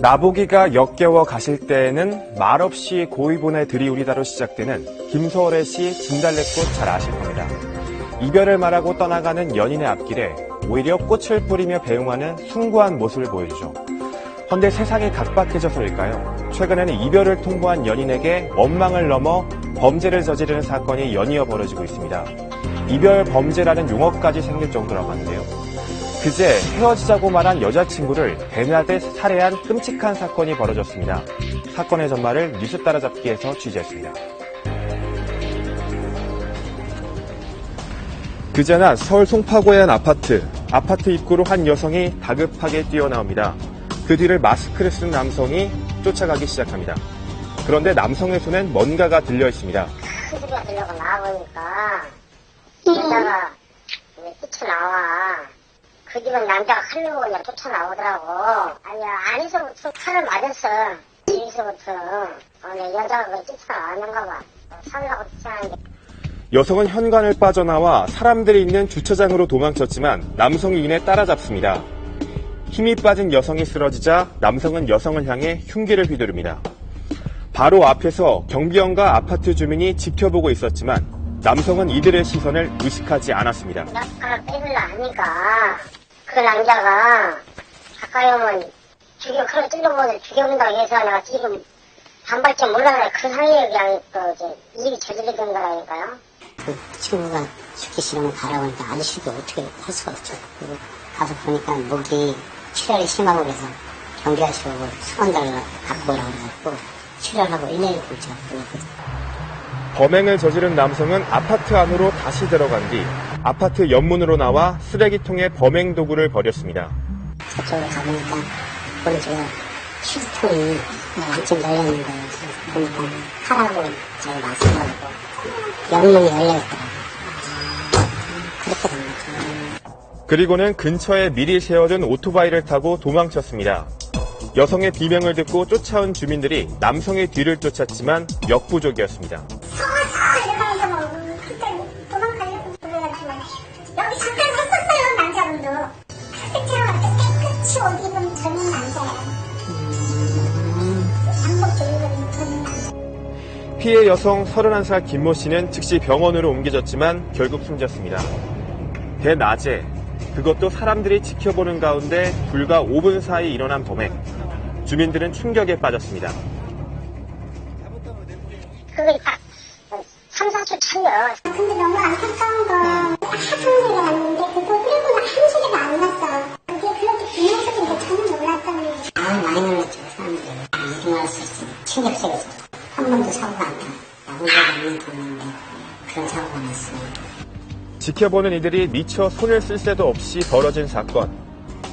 나보기가 역겨워 가실 때에는 말없이 고이본에 들이우리다로 시작되는 김소월의 시 진달래꽃 잘 아실 겁니다. 이별을 말하고 떠나가는 연인의 앞길에 오히려 꽃을 뿌리며 배웅하는 숭고한 모습을 보여주죠. 헌데 세상이 각박해져서일까요? 최근에는 이별을 통보한 연인에게 원망을 넘어 범죄를 저지르는 사건이 연이어 벌어지고 있습니다. 이별 범죄라는 용어까지 생길 정도라고 하는데요. 그제 헤어지자고 말한 여자친구를 배나듯 살해한 끔찍한 사건이 벌어졌습니다. 사건의 전말을 뉴스 따라잡기에서 취재했습니다. 그제나 서울 송파구의 한 아파트 입구로 한 여성이 다급하게 뛰어나옵니다. 그 뒤를 마스크를 쓴 남성이 쫓아가기 시작합니다. 그런데 남성의 손엔 뭔가가 들려 있습니다. 큰 소리가 들려고 나와보니까 여자가 왜 뛰쳐나와. 그 집은 남자가 칼로 그냥 쫓아나오더라고. 아니 안에서부터 칼을 맞았어. 뒤에서부터 여자가 뛰쳐나왔는가 봐. 살라고 뛰쳐나는데. 여성은 현관을 빠져나와 사람들이 있는 주차장으로 도망쳤지만 남성이 이내 따라잡습니다. 힘이 빠진 여성이 쓰러지자 남성은 여성을 향해 흉기를 휘두릅니다. 바로 앞에서 경비원과 아파트 주민이 지켜보고 있었지만 남성은 이들의 시선을 의식하지 않았습니다. 칼을 빼들라 하니까 그 남자가 가까이 오면 칼을 찔러보고 죽여본다고 해서 내가 지금 반발점 몰라서 그 사이에 그냥 일이 저질러진 거라니까요. 그 친구가 죽기 싫으면 가라고 하니까 아저씨도 어떻게 할 수가 없죠. 그리고 가서 보니까 목이 출혈이 심하고 그래서 경비 아저씨가 수건달을 갖고 오라고 해갖고 출혈하고 119 있죠. 범행을 저지른 남성은 아파트 안으로 다시 들어간 뒤 아파트 옆문으로 나와 쓰레기통에 범행 도구를 버렸습니다. 저쪽으로 가보니까 오른쪽에 휴지통이 완전 열려있는 거예요. 보니까 칼하고 저기 맞춰가지고 옆문이 열려있더라고요. 그렇게 된 거죠. 그리고는 근처에 미리 세워둔 오토바이를 타고 도망쳤습니다. 여성의 비명을 듣고 쫓아온 주민들이 남성의 뒤를 쫓았지만 역부족이었습니다. 도망가려고 그래가지고 여기 잠깐 했었어요. 남자분도 색채랑 깨끗이 옷 입은 젊은 남자예요. 양복도 입은 젊은 남자. 피해 여성 31살 김모 씨는 즉시 병원으로 옮겨졌지만 결국 숨졌습니다. 대낮에 그것도 사람들이 지켜보는 가운데 불과 5분 사이 일어난 범행. 주민들은 충격에 빠졌습니다. 그게 딱 3, 4초 차려. 근데 너무 안타까운 건 하소리가 났는데 그거 끌고 한 소리가 안 났어. 그게 그렇게 비명 소리인데 저는 몰랐던 거예요. 많이 놀랐죠. 사람들이. 일어날 수 있어요. 충격적이죠. 한 번도 사고가 안 나요. 나본적 없는 범인인데 그런 사고가 났어요. 지켜보는 이들이 미처 손을 쓸 새도 없이 벌어진 사건.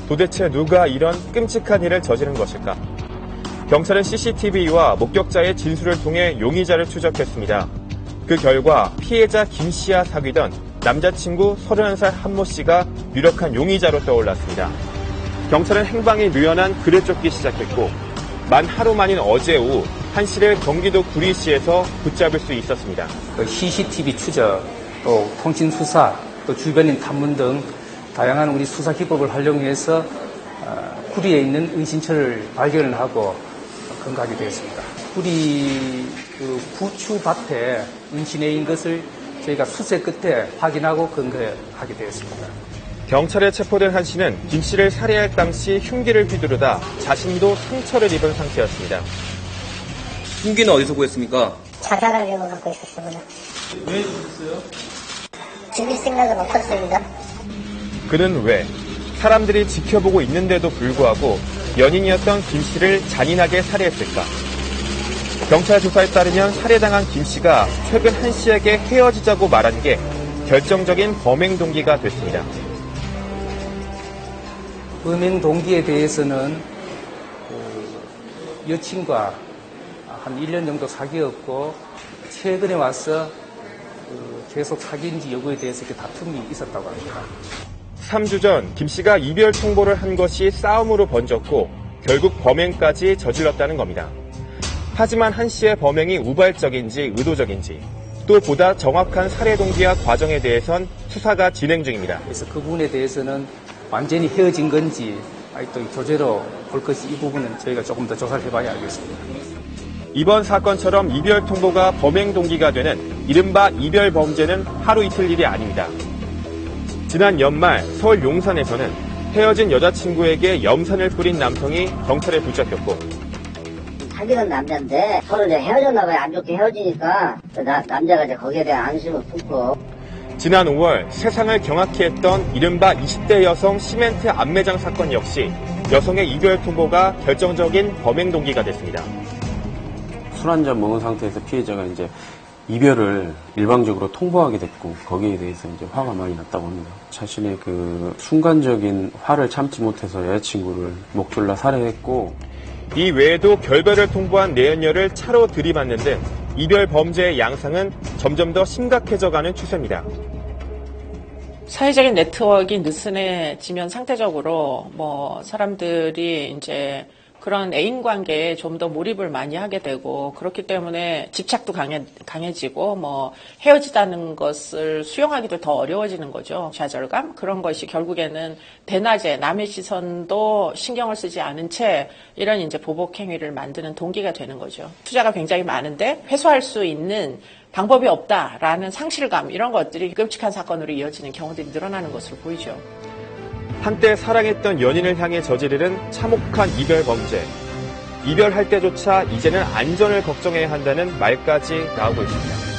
도대체 누가 이런 끔찍한 일을 저지른 것일까? 경찰은 CCTV와 목격자의 진술을 통해 용의자를 추적했습니다. 그 결과 피해자 김 씨와 사귀던 남자친구 31살 한모 씨가 유력한 용의자로 떠올랐습니다. 경찰은 행방이 묘연한 그를 쫓기 시작했고 만 하루 만인 어제 오후 한 씨를 경기도 구리시에서 붙잡을 수 있었습니다. CCTV 추적, 또 통신 수사, 또 주변인 탐문 등 다양한 우리 수사 기법을 활용해서 구리에 있는 은신처를 발견을 하고 검거하게 되었습니다. 구리 부추 밭에 은신해인 것을 저희가 수색 끝에 확인하고 검거하게 되었습니다. 경찰에 체포된 한 씨는 김 씨를 살해할 당시 흉기를 휘두르다 자신도 상처를 입은 상태였습니다. 흉기는 어디서 구했습니까? 자살하려고 갖고 있었습니다. 왜 죽었어요? 죽일 생각은 없었습니다. 그는 왜 사람들이 지켜보고 있는데도 불구하고 연인이었던 김 씨를 잔인하게 살해했을까? 경찰 조사에 따르면 살해당한 김 씨가 최근 한 씨에게 헤어지자고 말한 게 결정적인 범행 동기가 됐습니다. 범행 동기에 대해서는 여친과 한 1년 정도 사귀었고 최근에 와서 계속 사귄지 여부에 대해서 이렇게 다툼이 있었다고 합니다. 3주 전 김 씨가 이별 통보를 한 것이 싸움으로 번졌고 결국 범행까지 저질렀다는 겁니다. 하지만 한 씨의 범행이 우발적인지 의도적인지 또 보다 정확한 살해 동기와 과정에 대해선 수사가 진행 중입니다. 그래서 그 부분에 대해서는 완전히 헤어진 건지 또 교재로 볼 것이 이 부분은 저희가 조금 더 조사를 해봐야 알겠습니다. 이번 사건처럼 이별 통보가 범행 동기가 되는 이른바 이별 범죄는 하루 이틀 일이 아닙니다. 지난 연말 서울 용산에서는 헤어진 여자친구에게 염산을 뿌린 남성이 경찰에 붙잡혔고, 사귀는 남자인데 서로 이제 헤어졌나 봐요. 안 좋게 헤어지니까 남자가 이제 거기에 대한 안심을 품고. 지난 5월 세상을 경악케 했던 이른바 20대 여성 시멘트 암매장 사건 역시 여성의 이별 통보가 결정적인 범행 동기가 됐습니다. 술 한 잔 먹은 상태에서 피해자가 이제 이별을 일방적으로 통보하게 됐고, 거기에 대해서 이제 화가 많이 났다고 합니다. 자신의 그 순간적인 화를 참지 못해서 여자친구를 목 졸라 살해했고, 이 외에도 결별을 통보한 내연녀를 차로 들이받는 등 이별 범죄의 양상은 점점 더 심각해져가는 추세입니다. 사회적인 네트워크가 느슨해지면 상대적으로 사람들이 이제 그런 애인 관계에 좀 더 몰입을 많이 하게 되고, 그렇기 때문에 집착도 강해지고 헤어지다는 것을 수용하기도 더 어려워지는 거죠. 좌절감 그런 것이 결국에는 대낮에 남의 시선도 신경을 쓰지 않은 채 이런 이제 보복 행위를 만드는 동기가 되는 거죠. 투자가 굉장히 많은데 회수할 수 있는 방법이 없다라는 상실감, 이런 것들이 끔찍한 사건으로 이어지는 경우들이 늘어나는 것으로 보이죠. 한때 사랑했던 연인을 향해 저지르는 참혹한 이별 범죄. 이별할 때조차 이제는 안전을 걱정해야 한다는 말까지 나오고 있습니다.